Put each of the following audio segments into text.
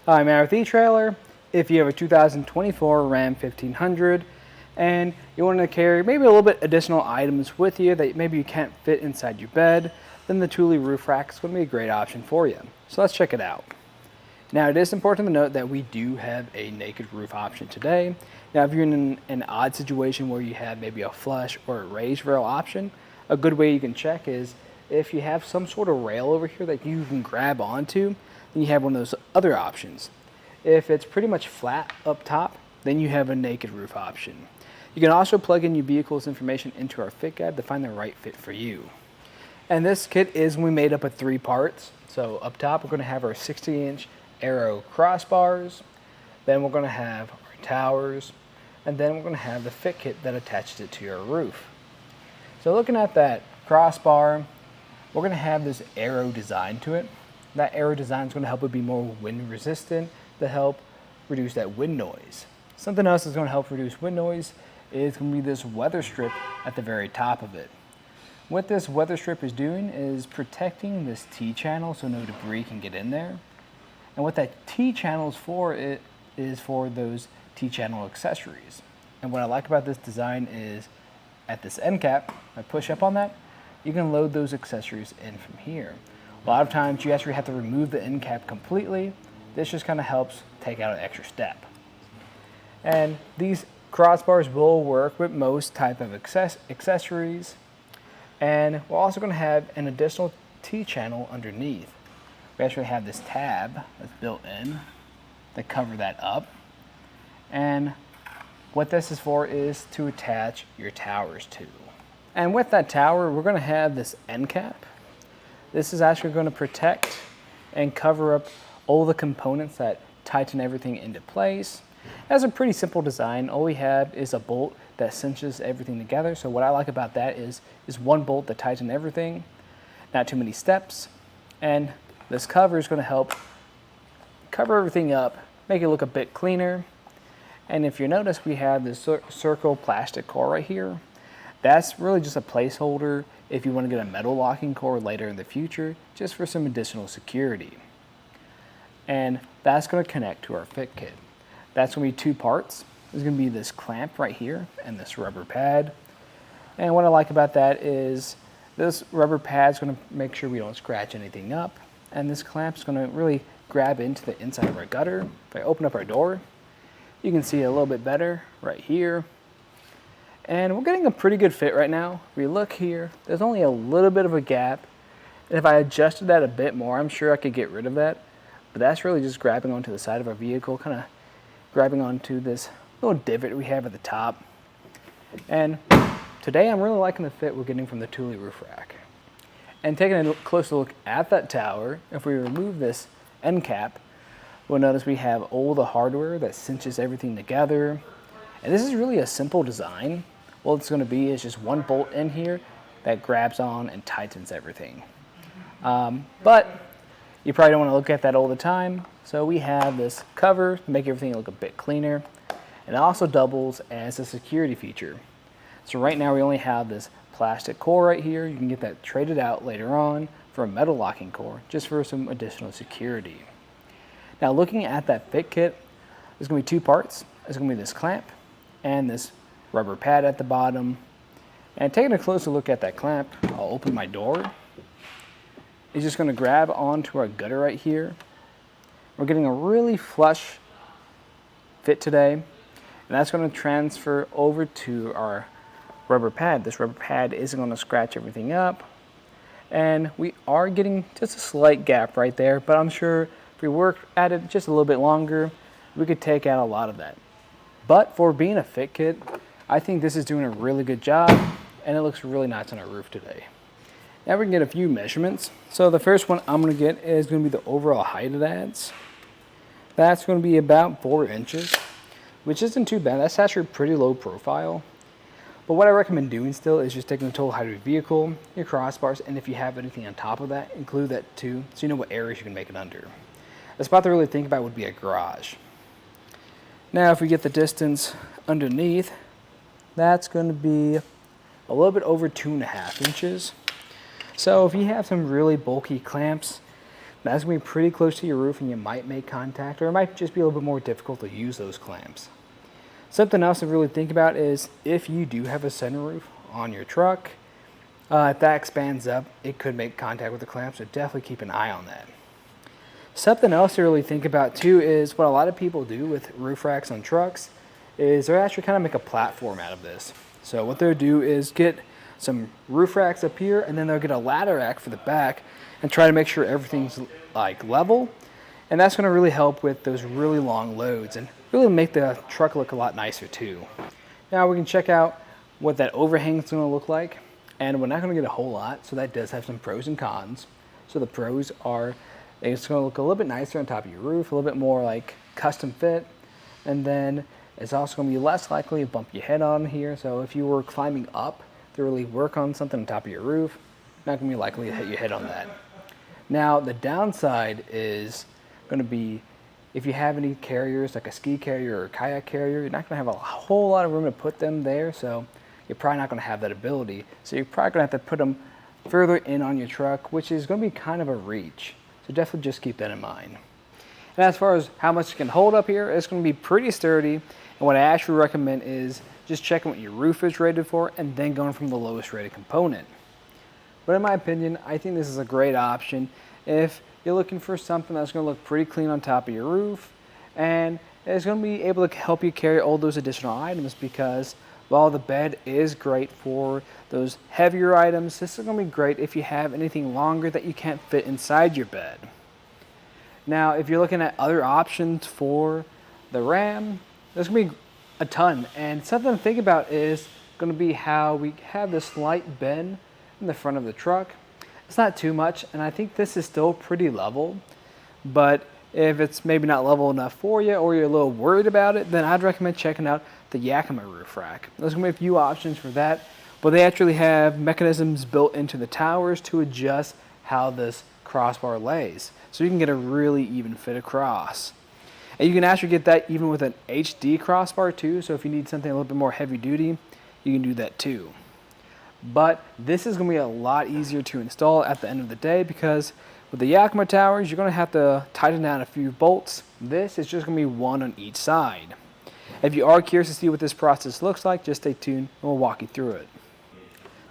I'm with eTrailer. If you have a 2024 Ram 1500 and you want to carry maybe a little bit additional items with you that maybe you can't fit inside your bed, then the Thule Roof Rack is going to be a great option for you. So let's check it out. Now, it is important to note that we do have a naked roof option today. Now, if you're in an odd situation where you have maybe a flush or a raised rail option, a good way you can check is if you have some sort of rail over here that you can grab onto, then you have one of those other options. If it's pretty much flat up top, then you have a naked roof option. You can also plug in your vehicle's information into our fit guide to find the right fit for you. And this kit is made up of 3 parts. So up top, we're going to have our 60-inch Aero crossbars, then we're going to have our towers, and then we're going to have the fit kit that attaches it to your roof. So looking at that crossbar, we're going to have this Aero design to it. That Aero design is going to help it be more wind resistant to help reduce that wind noise. Something else that's going to help reduce wind noise is going to be this weather strip at the very top of it. What this weather strip is doing is protecting this T-channel so no debris can get in there. And what that T-channel is for, it is for those T-channel accessories. And what I like about this design is at this end cap, I push up on that, you can load those accessories in from here. A lot of times you actually have to remove the end cap completely. This just kind of helps take out an extra step. And these crossbars will work with most type of accessories. And we're also going to have an additional T-channel underneath. We actually have this tab that's built in to cover that up. And what this is for is to attach your towers to. And with that tower, we're going to have this end cap. This is actually going to protect and cover up all the components that tighten everything into place. That's a pretty simple design. All we have is a bolt that cinches everything together. So what I like about that is one bolt that tightens everything, not too many steps. And this cover is going to help cover everything up, make it look a bit cleaner. And if you notice, we have this circle plastic core right here. That's really just a placeholder if you want to get a metal locking core later in the future, just for some additional security. And that's going to connect to our fit kit. That's going to be 2 parts. There's going to be this clamp right here and this rubber pad. And what I like about that is this rubber pad is going to make sure we don't scratch anything up. And this clamp is going to really grab into the inside of our gutter. If I open up our door, you can see it a little bit better right here. And we're getting a pretty good fit right now. If we look here, there's only a little bit of a gap. And if I adjusted that a bit more, I'm sure I could get rid of that. But that's really just grabbing onto the side of our vehicle, kind of grabbing onto this little divot we have at the top. And today I'm really liking the fit we're getting from the Thule Roof Rack. And taking a closer look at that tower, if we remove this end cap, we'll notice we have all the hardware that cinches everything together. And this is really a simple design. All it's going to be is just one bolt in here that grabs on and tightens everything. But you probably don't want to look at that all the time. So we have this cover to make everything look a bit cleaner. And it also doubles as a security feature. So right now we only have this plastic core right here. You can get that traded out later on for a metal locking core, just for some additional security. Now looking at that fit kit, there's going to be 2 parts. There's going to be this clamp and this rubber pad at the bottom. And taking a closer look at that clamp, I'll open my door. It's just going to grab onto our gutter right here. We're getting a really flush fit today, and that's going to transfer over to our rubber pad. This rubber pad isn't going to scratch everything up, and we are getting just a slight gap right there, but I'm sure if we work at it just a little bit longer, we could take out a lot of that. But for being a fit kit, I think this is doing a really good job, and it looks really nice on our roof today. Now we can get a few measurements. So the first one I'm going to get is going to be the overall height of that. That's going to be about 4 inches, which isn't too bad. That's actually pretty low profile. But what I recommend doing still is just taking the total height of your vehicle, your crossbars, and if you have anything on top of that, include that too, so you know what areas you can make it under. The spot to really think about would be a garage. Now if we get the distance underneath, that's going to be a little bit over 2.5 inches. So if you have some really bulky clamps, That's going to be pretty close to your roof and you might make contact, or it might just be a little bit more difficult to use those clamps. Something else to really think about is if you do have a sunroof on your truck, if that expands up, it could make contact with the clamps, so definitely keep an eye on that. Something else to really think about too is what a lot of people do with roof racks on trucks is they're actually kind of make a platform out of this. So what they'll do is get some roof racks up here, and then they'll get a ladder rack for the back and try to make sure everything's like level. And that's going to really help with those really long loads and really make the truck look a lot nicer too. Now we can check out what that overhang is going to look like. And we're not going to get a whole lot, so that does have some pros and cons. So the pros are it's going to look a little bit nicer on top of your roof, a little bit more like custom fit. And then it's also going to be less likely to bump your head on here. So if you were climbing up to really work on something on top of your roof, not going to be likely to hit your head on that. Now the downside is going to be if you have any carriers like a ski carrier or a kayak carrier, you're not going to have a whole lot of room to put them there. So you're probably not going to have that ability. So you're probably going to have to put them further in on your truck, which is going to be kind of a reach. So definitely just keep that in mind. And as far as how much it can hold up here, it's going to be pretty sturdy. And what I actually recommend is just checking what your roof is rated for and then going from the lowest rated component. But in my opinion, I think this is a great option if you're looking for something that's going to look pretty clean on top of your roof and it's going to be able to help you carry all those additional items, because while the bed is great for those heavier items, this is going to be great if you have anything longer that you can't fit inside your bed. Now, if you're looking at other options for the Ram, there's going to be a ton. And something to think about is going to be how we have this slight bend in the front of the truck. It's not too much, and I think this is still pretty level. But if it's maybe not level enough for you, or you're a little worried about it, then I'd recommend checking out the Yakima Roof Rack. There's going to be a few options for that, but they actually have mechanisms built into the towers to adjust how this crossbar lays, so you can get a really even fit across. And you can actually get that even with an HD crossbar too, so if you need something a little bit more heavy duty, you can do that too. But this is going to be a lot easier to install at the end of the day, because with the Yakima towers, you're going to have to tighten down a few bolts. This is just going to be one on each side. If you are curious to see what this process looks like, just stay tuned and we'll walk you through it.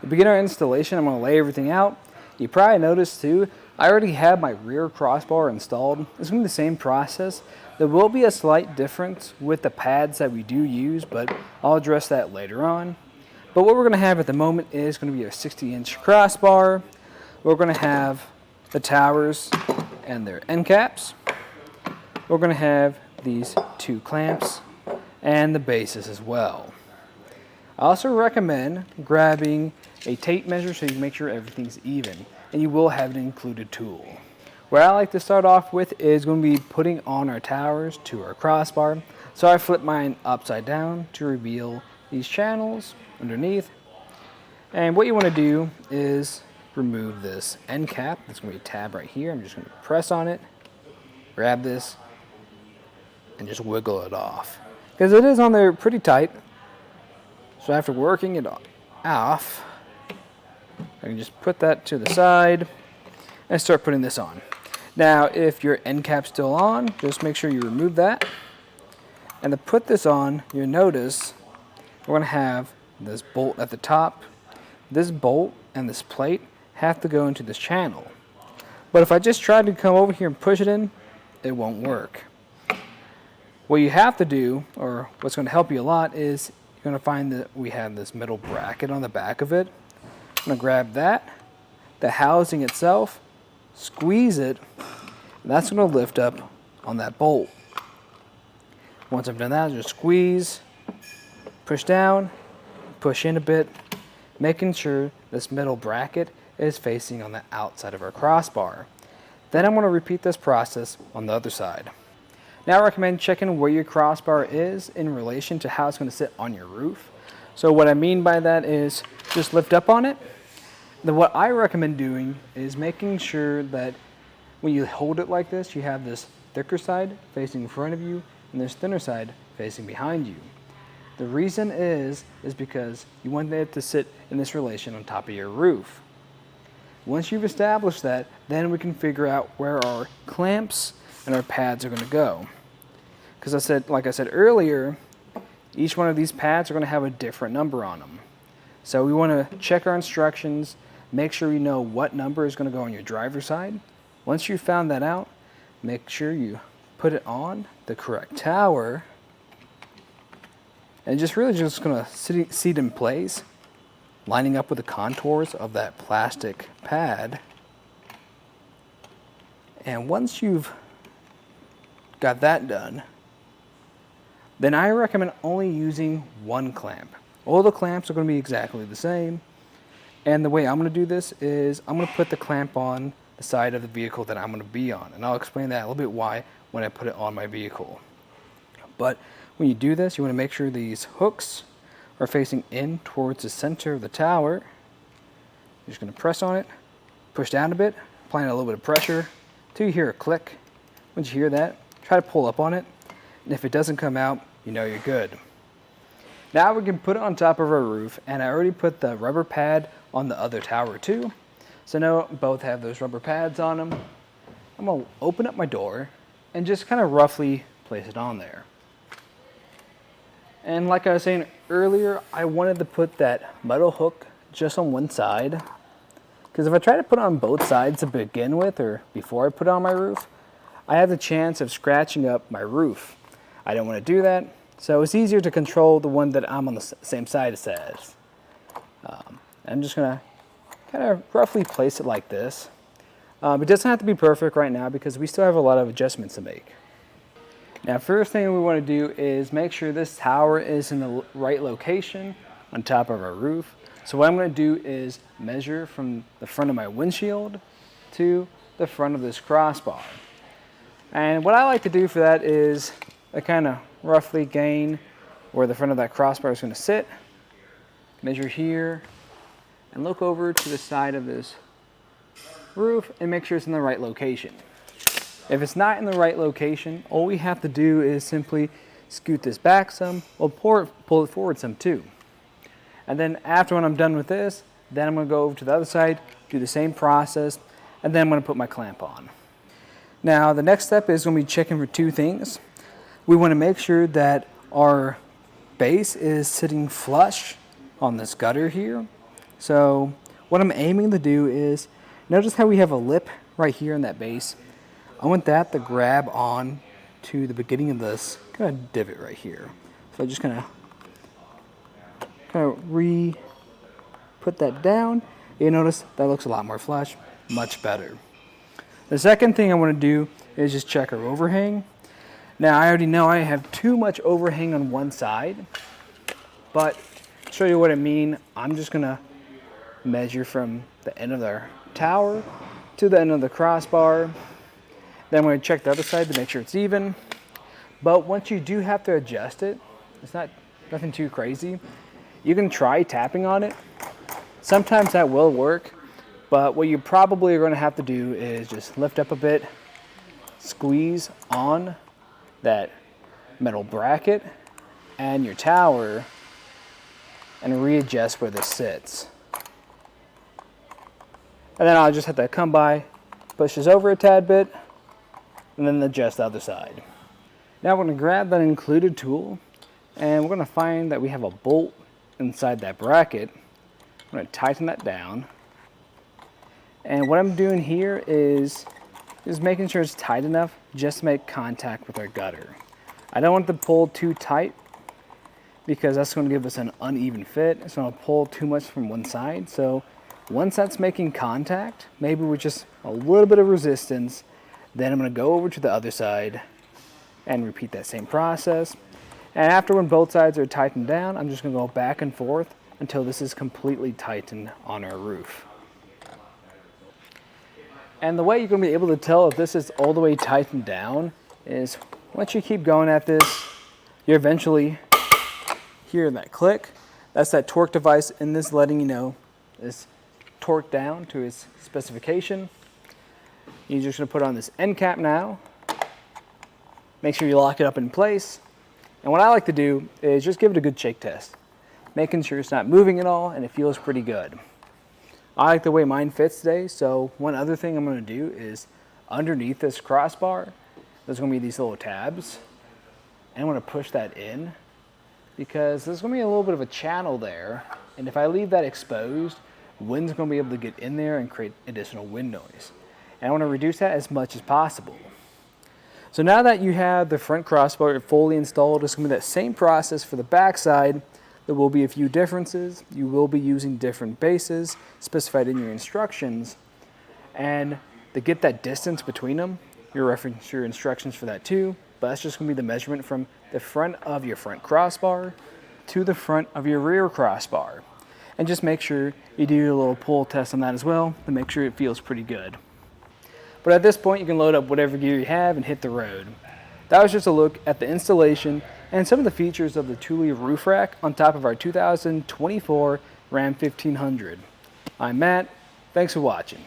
To begin our installation, I'm going to lay everything out. You probably noticed too, I already have my rear crossbar installed. It's going to be the same process. There will be a slight difference with the pads that we do use, but I'll address that later on. But what we're going to have at the moment is going to be a 60-inch crossbar. We're going to have the towers and their end caps. We're going to have these two clamps and the bases as well. I also recommend grabbing a tape measure so you can make sure everything's even, and you will have an included tool. Where I like to start off with is going to be putting on our towers to our crossbar. So I flip mine upside down to reveal these channels underneath. And what you want to do is remove this end cap. There's going to be a tab right here. I'm just going to press on it, grab this, and just wiggle it off, because it is on there pretty tight. So after working it off, I can just put that to the side and start putting this on. Now, if your end cap's still on, just make sure you remove that. And to put this on, you'll notice we're going to have this bolt at the top. This bolt and this plate have to go into this channel. But if I just try to come over here and push it in, it won't work. What you have to do, or what's going to help you a lot, is you're going to find that we have this metal bracket on the back of it. I'm going to grab that, the housing itself, squeeze it, and that's going to lift up on that bolt. Once I've done that, just squeeze, push down, push in a bit, making sure this metal bracket is facing on the outside of our crossbar. Then I'm going to repeat this process on the other side. Now I recommend checking where your crossbar is in relation to how it's going to sit on your roof. So what I mean by that is just lift up on it. Then what I recommend doing is making sure that when you hold it like this, you have this thicker side facing in front of you and this thinner side facing behind you. The reason is because you want it to sit in this relation on top of your roof. Once you've established that, then we can figure out where our clamps and our pads are going to go. Because like I said earlier, each one of these pads are going to have a different number on them. So we want to check our instructions, make sure we know what number is going to go on your driver's side. Once you've found that out, make sure you put it on the correct tower, and just going to seat in place, lining up with the contours of that plastic pad. And once you've got that done, then I recommend only using one clamp. All the clamps are going to be exactly the same. And the way I'm going to do this is I'm going to put the clamp on the side of the vehicle that I'm going to be on. And I'll explain that a little bit why when I put it on my vehicle. But when you do this, you want to make sure these hooks are facing in towards the center of the tower. You're just going to press on it, push down a bit, applying a little bit of pressure until you hear a click. Once you hear that, try to pull up on it. And if it doesn't come out, you know you're good. Now we can put it on top of our roof, and I already put the rubber pad on the other tower too. So now both have those rubber pads on them. I'm going to open up my door and just kind of roughly place it on there. And like I was saying earlier, I wanted to put that metal hook just on one side. Because if I try to put it on both sides to begin with, or before I put it on my roof, I have the chance of scratching up my roof. I don't want to do that. So it's easier to control the one that I'm on the same side as. I'm just going to kind of roughly place it like this. It doesn't have to be perfect right now because we still have a lot of adjustments to make. Now, first thing we want to do is make sure this tower is in the right location on top of our roof. So what I'm going to do is measure from the front of my windshield to the front of this crossbar. And what I like to do for that is I kind of roughly gain where the front of that crossbar is going to sit, measure here, and look over to the side of this roof and make sure it's in the right location. If it's not in the right location, all we have to do is simply scoot this back some, or pull it forward some too. And then after when I'm done with this, then I'm going to go over to the other side, do the same process, and then I'm going to put my clamp on. Now the next step is going to be checking for two things. We want to make sure that our base is sitting flush on this gutter here. So what I'm aiming to do is, notice how we have a lip right here in that base. I want that to grab on to the beginning of this kind of divot right here. So I'm just going to put that down. You notice that looks a lot more flush, much better. The second thing I want to do is just check our overhang. Now I already know I have too much overhang on one side, but to show you what I mean, I'm just going to measure from the end of the tower to the end of the crossbar. Then I'm going to check the other side to make sure it's even. But once you do have to adjust it, it's nothing too crazy. You can try tapping on it. Sometimes that will work, but what you probably are going to have to do is just lift up a bit, squeeze on that metal bracket and your tower, and readjust where this sits. And then I'll just have to come by, push this over a tad bit, and then adjust the other side. Now we're going to grab that included tool, and we're going to find that we have a bolt inside that bracket. I'm going to tighten that down. And what I'm doing here is making sure it's tight enough just to make contact with our gutter. I don't want to pull too tight because that's going to give us an uneven fit. It's going to pull too much from one side. So once that's making contact, maybe with just a little bit of resistance, then I'm going to go over to the other side and repeat that same process. And after when both sides are tightened down, I'm just going to go back and forth until this is completely tightened on our roof. And the way you're going to be able to tell if this is all the way tightened down is once you keep going at this, you eventually hear that click. That's that torque device in this letting you know it's torqued down to its specification. You're just going to put on this end cap now. Make sure you lock it up in place. And what I like to do is just give it a good shake test, making sure it's not moving at all and it feels pretty good. I like the way mine fits today, so one other thing I'm going to do is underneath this crossbar, there's going to be these little tabs, and I'm going to push that in because there's going to be a little bit of a channel there, and if I leave that exposed, wind's going to be able to get in there and create additional wind noise. And I want to reduce that as much as possible. So now that you have the front crossbar fully installed, it's going to be that same process for the back side. There will be a few differences. You will be using different bases specified in your instructions. And to get that distance between them, you'll reference your instructions for that too. But that's just going to be the measurement from the front of your front crossbar to the front of your rear crossbar. And just make sure you do a little pull test on that as well to make sure it feels pretty good. But at this point, you can load up whatever gear you have and hit the road. That was just a look at the installation and some of the features of the Thule Roof Rack on top of our 2024 Ram 1500. I'm Matt. Thanks for watching.